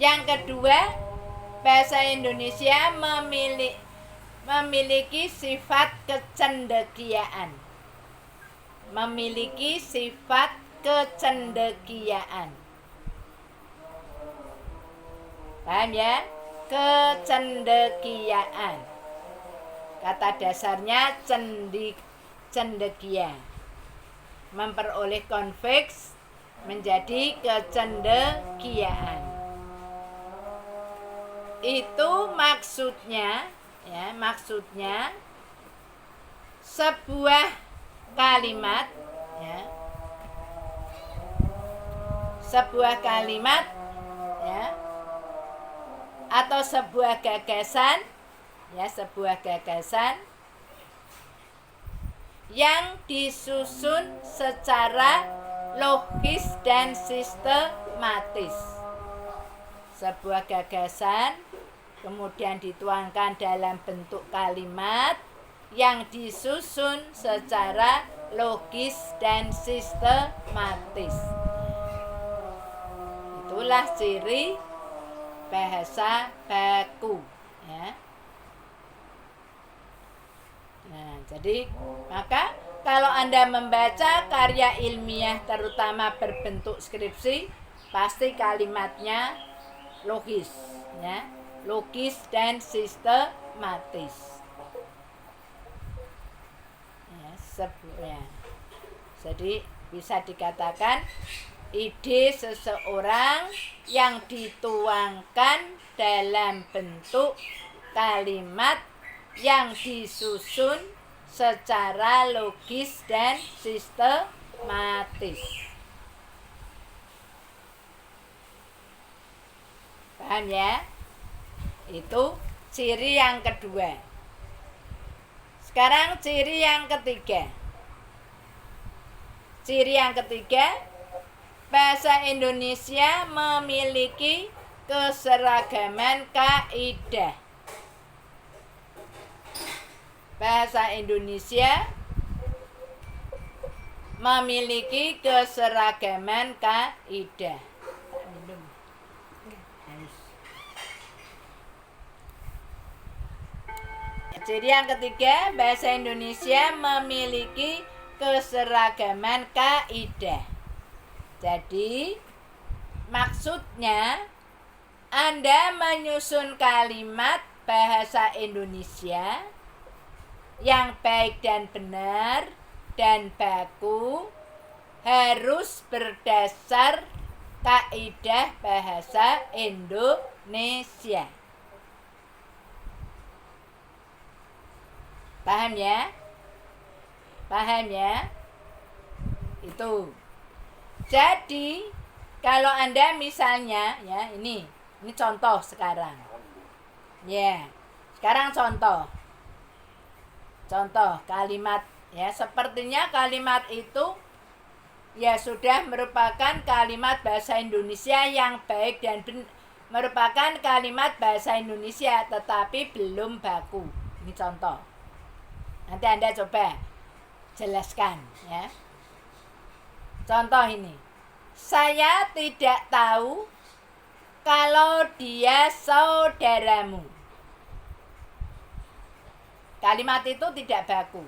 Yang kedua, bahasa Indonesia memiliki sifat kecendekiaan. Memiliki sifat kecendekiaan. Paham ya? Kecendekiaan. Kata dasarnya cendekia. Memperoleh konveks menjadi kecendekiaan. Itu maksudnya ya, maksudnya sebuah kalimat ya. Sebuah kalimat ya, atau sebuah gagasan ya, sebuah gagasan yang disusun secara logis dan sistematis. Sebuah gagasan kemudian dituangkan dalam bentuk kalimat yang disusun secara logis dan sistematis. Itulah ciri bahasa baku ya. Nah, jadi maka kalau Anda membaca karya ilmiah terutama berbentuk skripsi, pasti kalimatnya logis ya, logis dan sistematis. Ya, jadi bisa dikatakan ide seseorang yang dituangkan dalam bentuk kalimat yang disusun secara logis dan sistematis. Paham ya? Itu ciri yang kedua. Sekarang ciri yang ketiga. Ciri yang ketiga, bahasa Indonesia memiliki keseragaman kaidah. Bahasa Indonesia memiliki keseragaman kaidah. Jadi yang ketiga, bahasa Indonesia memiliki keseragaman kaidah. Jadi maksudnya Anda menyusun kalimat bahasa Indonesia yang baik dan benar dan baku harus berdasar kaidah bahasa Indonesia. Paham ya? Paham ya? Itu. Jadi kalau Anda misalnya ya, ini contoh sekarang. Ya. Sekarang contoh kalimat ya, sepertinya kalimat itu ya sudah merupakan kalimat bahasa Indonesia yang baik dan merupakan kalimat bahasa Indonesia tetapi belum baku. Ini contoh. Nanti Anda coba jelaskan ya. Contoh ini. Saya tidak tahu kalau dia saudaramu. Kalimat itu tidak baku.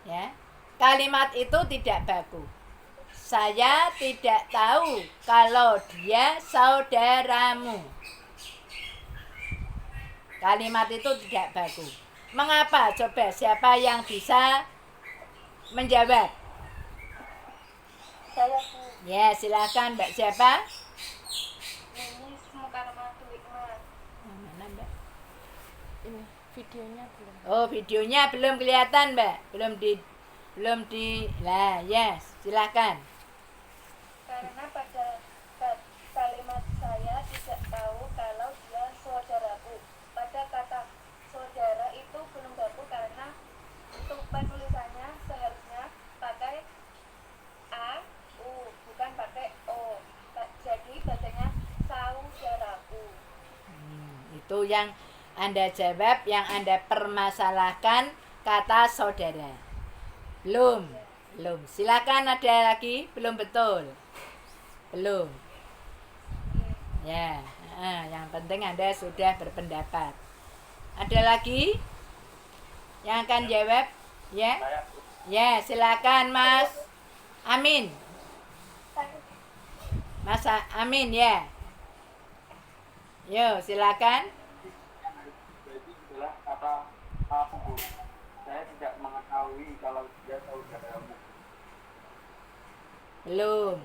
Ya. Kalimat itu tidak baku. Saya tidak tahu kalau dia saudaramu. Kalimat itu tidak baku. Mengapa? Coba siapa yang bisa menjawab? Saya. Ya, silakan Mbak siapa? Ini Mukarramatu Hikmah. Mana Mbak? Ini videonya belum. Oh, videonya belum kelihatan Mbak. Belum di lah, yes, silakan. Karena pada kalimat saya tidak tahu kalau dia saudaraku. Pada kata saudara itu belum baku karena untuk penulisannya seharusnya pakai A, U, bukan pakai O. Jadi bacanya saudaraku. Itu yang Anda jawab, yang Anda permasalahkan kata saudara. Belum. Silakan ada lagi, belum betul. Belum. Ya, yang penting Anda sudah berpendapat. Ada lagi yang akan jawab? Ya, ya silakan Mas Amin. Mas Amin ya. Yo, silakan. Jadi itulah kata aku. Saya tidak mengetahui kalau dia saudaramu. Belum.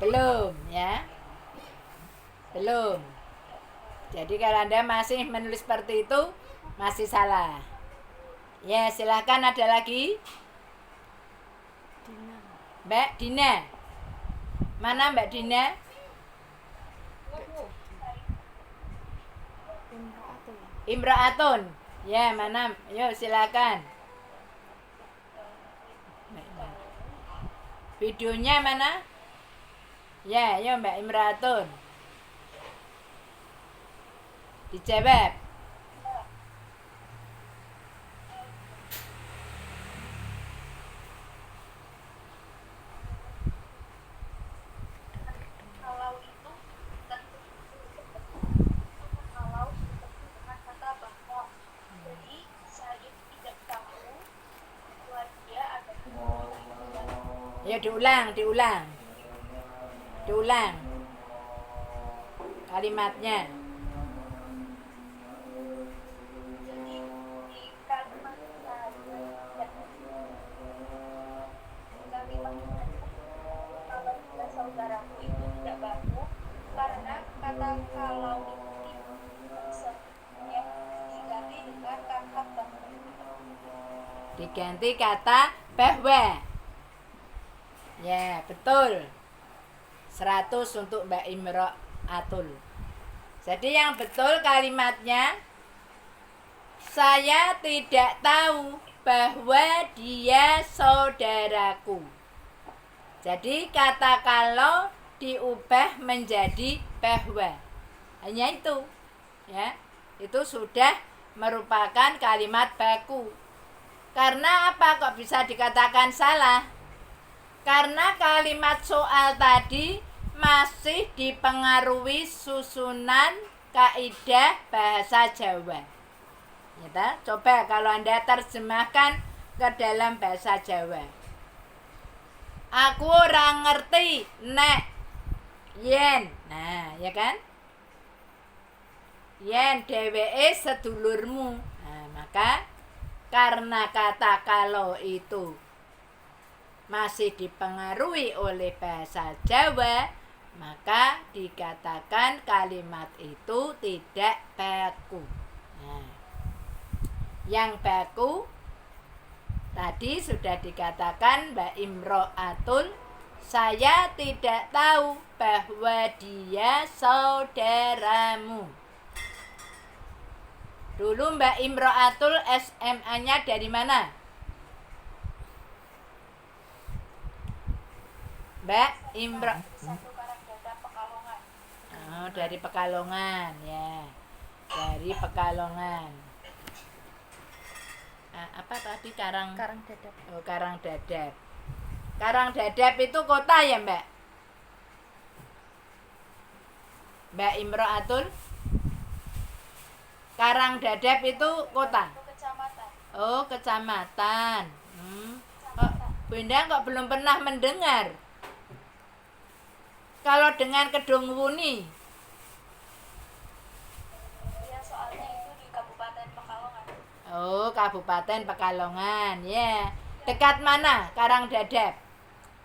Belum ya. Belum. Jadi kalau Anda masih menulis seperti itu masih salah. Ya, silakan ada lagi. Mbak Dina. Mana Mbak Dina? Imraatun. Ya, mana? Yuk silakan. Videonya mana? Ya, yuk Mbak Imraatun. Dijawab. Kalau itu kalau dengan kata bahwa. Jadi saya tidak tahu bahwa dia ada Ya diulang. Diulang. Kalimatnya. jadi di kalimat saya tidak kalimat kalau dia saudaraku itu tidak baku karena kata kalau itu sebenarnya diganti dengan kata bahwa. Diganti kata bahwa. Ya, betul. 100 untuk Mbak Imraatul. Jadi yang betul kalimatnya, saya tidak tahu bahwa dia saudaraku. Jadi kata kalau diubah menjadi bahwa. Hanya itu. Ya. Itu sudah merupakan kalimat baku. Karena apa kok bisa dikatakan salah? Karena kalimat soal tadi masih dipengaruhi susunan kaidah bahasa Jawa. Ya, coba kalau Anda terjemahkan ke dalam bahasa Jawa. Aku ora ngerti nek yen. Nah, ya kan? Yen dheweke sedulurmu. Nah, maka karena kata kalau itu masih dipengaruhi oleh bahasa Jawa, maka dikatakan kalimat itu tidak baku. Nah, yang baku tadi sudah dikatakan Mbak Imraatul, saya tidak tahu bahwa dia saudaramu. Dulu Mbak Imraatul SMA-nya dari mana? Mbak Imro. Satu Karangdada Pekalongan. Oh, dari Pekalongan ya. Dari Pekalongan. Apa tadi Karangdada. Oh, Karangdadap. Karangdadap itu kota ya, Mbak? Mbak Imraatul? Karangdadap itu kota. Itu kecamatan. Oh, kecamatan. Oh, Bunda kok belum pernah mendengar? Kalau dengan Kedung Wuni. Ya, soalnya itu di Kabupaten Pekalongan. Oh, Kabupaten Pekalongan. Ya. Dekat mana Karangdadap?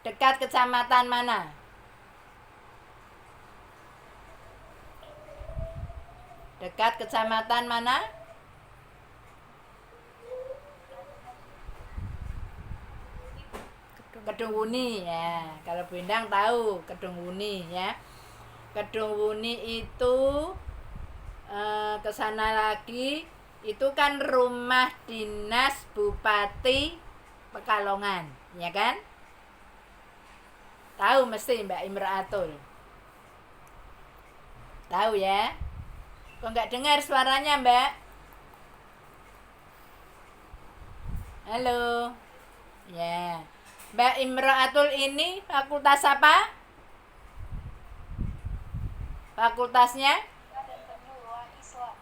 Dekat kecamatan mana? Dekat kecamatan mana? Kedung Wuni ya. Kalau Bu Endang tahu Kedung Wuni ya. Kedung Wuni itu ke sana lagi itu kan rumah dinas Bupati Pekalongan, ya kan? Tahu mesti Mbak Imraatul. Tahu ya? Kok nggak dengar suaranya, Mbak? Halo. Ya. Mbak Imraatul ini fakultas apa? Fakultasnya? dan penyuluhan Islam.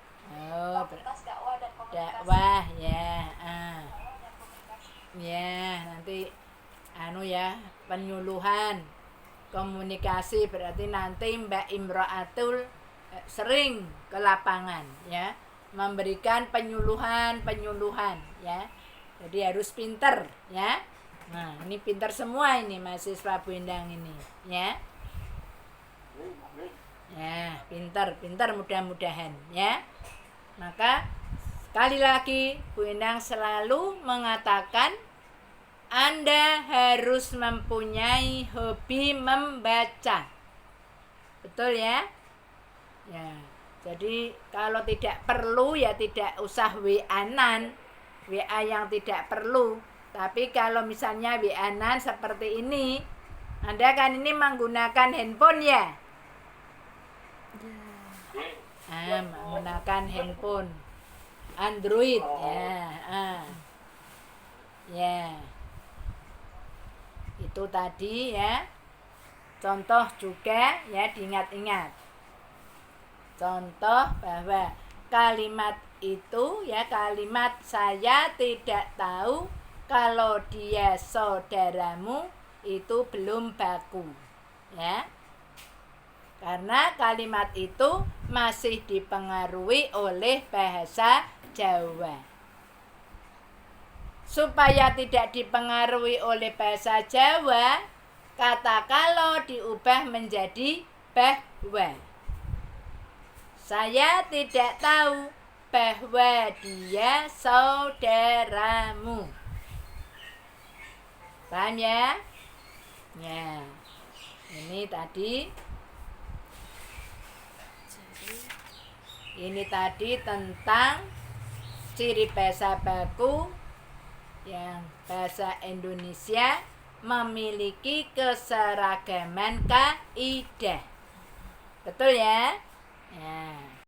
Oh, Fakultas dakwah dan komunikasi. dakwah ya. Dakwah dan komunikasi. Ya, nanti ya, penyuluhan komunikasi berarti nanti Mbak Imro'atul sering ke lapangan ya, memberikan penyuluhan ya. Jadi harus pinter ya. Nah, ini pinter semua ini mahasiswa Bu Endang ini ya. Ya, pinter mudah-mudahan ya. Maka sekali lagi Bu Endang selalu mengatakan Anda harus mempunyai hobi membaca. Betul ya? Ya. Jadi kalau tidak perlu ya tidak usah WA-an. WA yang tidak perlu. Tapi kalau misalnya WA-an seperti ini, Anda kan ini menggunakan handphone ya? Menggunakan handphone Android ya. Ya. Itu tadi ya. Contoh juga ya, diingat-ingat. Contoh bahwa kalimat itu ya, kalimat saya tidak tahu kalau dia saudaramu itu belum baku ya, karena kalimat itu masih dipengaruhi oleh bahasa Jawa. Supaya tidak dipengaruhi oleh bahasa Jawa, kata kalau diubah menjadi bahwa. Saya tidak tahu bahwa dia saudaramu. Paham ya? Ya. Ini tadi tentang ciri bahasa baku yang bahasa Indonesia memiliki keseragaman kaidah. Betul ya? Ya.